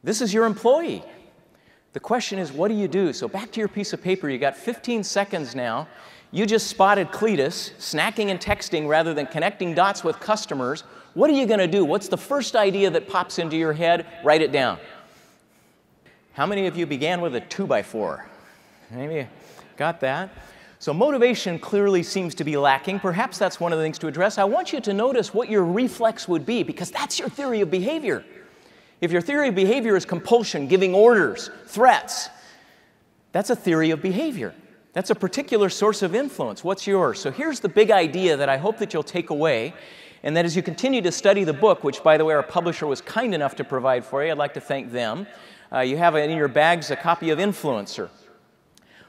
This is your employee. The question is, what do you do? So back to your piece of paper. You got 15 seconds now. You just spotted Cletus snacking and texting rather than connecting dots with customers. What are you going to do? What's the first idea that pops into your head? Write it down. How many of you began with a 2x4? Maybe got that? So motivation clearly seems to be lacking. Perhaps that's one of the things to address. I want you to notice what your reflex would be, because that's your theory of behavior. If your theory of behavior is compulsion, giving orders, threats, that's a theory of behavior. That's a particular source of influence. What's yours? So here's the big idea that I hope that you'll take away, and that as you continue to study the book, which, by the way, our publisher was kind enough to provide for you, I'd like to thank them. You have in your bags a copy of Influencer.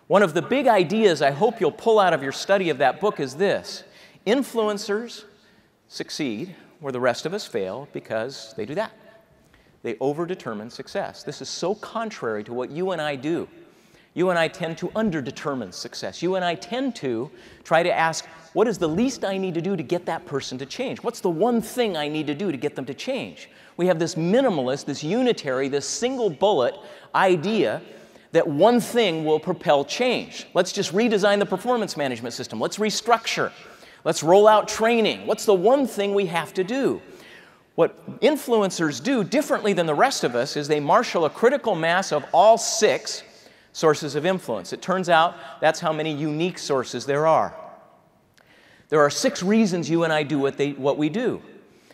One of the big ideas I hope you'll pull out of your study of that book is this: influencers succeed where the rest of us fail because they do that. They overdetermine success. This is so contrary to what you and I do. You and I tend to underdetermine success. You and I tend to try to ask, what is the least I need to do to get that person to change? What's the one thing I need to do to get them to change? We have this minimalist, this unitary, this single bullet idea that one thing will propel change. Let's just redesign the performance management system. Let's restructure. Let's roll out training. What's the one thing we have to do? What influencers do differently than the rest of us is they marshal a critical mass of all 6 sources of influence. It turns out that's how many unique sources there are. There are 6 reasons you and I do what we do.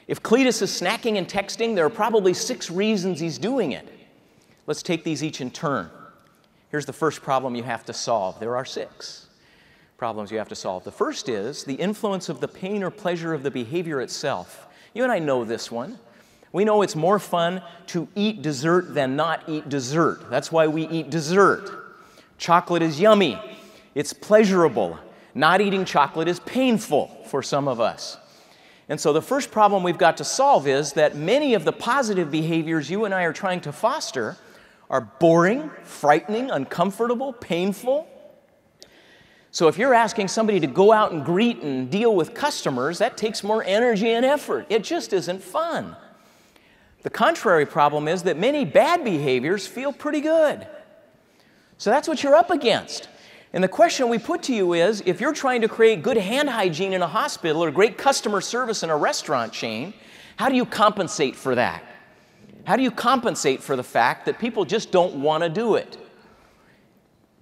If Cletus is snacking and texting, there are probably 6 reasons he's doing it. Let's take these each in turn. Here's the first problem you have to solve. There are 6 problems you have to solve. The first is the influence of the pain or pleasure of the behavior itself. You and I know this one. We know it's more fun to eat dessert than not eat dessert. That's why we eat dessert. Chocolate is yummy. It's pleasurable. Not eating chocolate is painful for some of us. And so the first problem we've got to solve is that many of the positive behaviors you and I are trying to foster are boring, frightening, uncomfortable, painful. So if you're asking somebody to go out and greet and deal with customers, that takes more energy and effort. It just isn't fun. The contrary problem is that many bad behaviors feel pretty good. So that's what you're up against. And the question we put to you is, if you're trying to create good hand hygiene in a hospital or great customer service in a restaurant chain, how do you compensate for that? How do you compensate for the fact that people just don't want to do it?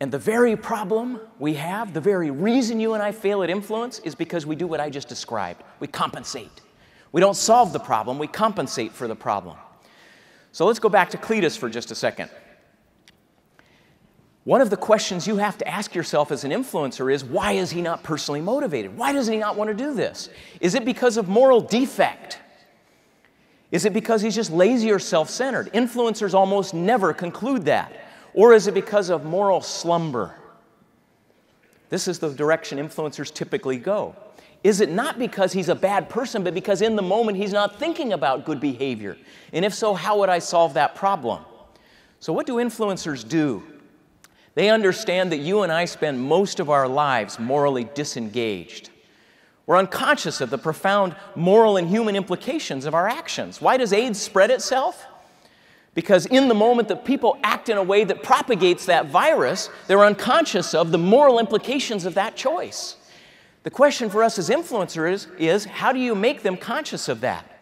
And the very problem we have, the very reason you and I fail at influence is because we do what I just described. We compensate. We don't solve the problem, we compensate for the problem. So let's go back to Cletus for just a second. One of the questions you have to ask yourself as an influencer is, why is he not personally motivated? Why does he not want to do this? Is it because of moral defect? Is it because he's just lazy or self-centered? Influencers almost never conclude that. Or is it because of moral slumber? This is the direction influencers typically go. Is it not because he's a bad person, but because in the moment he's not thinking about good behavior? And if so, how would I solve that problem? So what do influencers do? They understand that you and I spend most of our lives morally disengaged. We're unconscious of the profound moral and human implications of our actions. Why does AIDS spread itself? Because in the moment that people act in a way that propagates that virus, they're unconscious of the moral implications of that choice. The question for us as influencers is how do you make them conscious of that?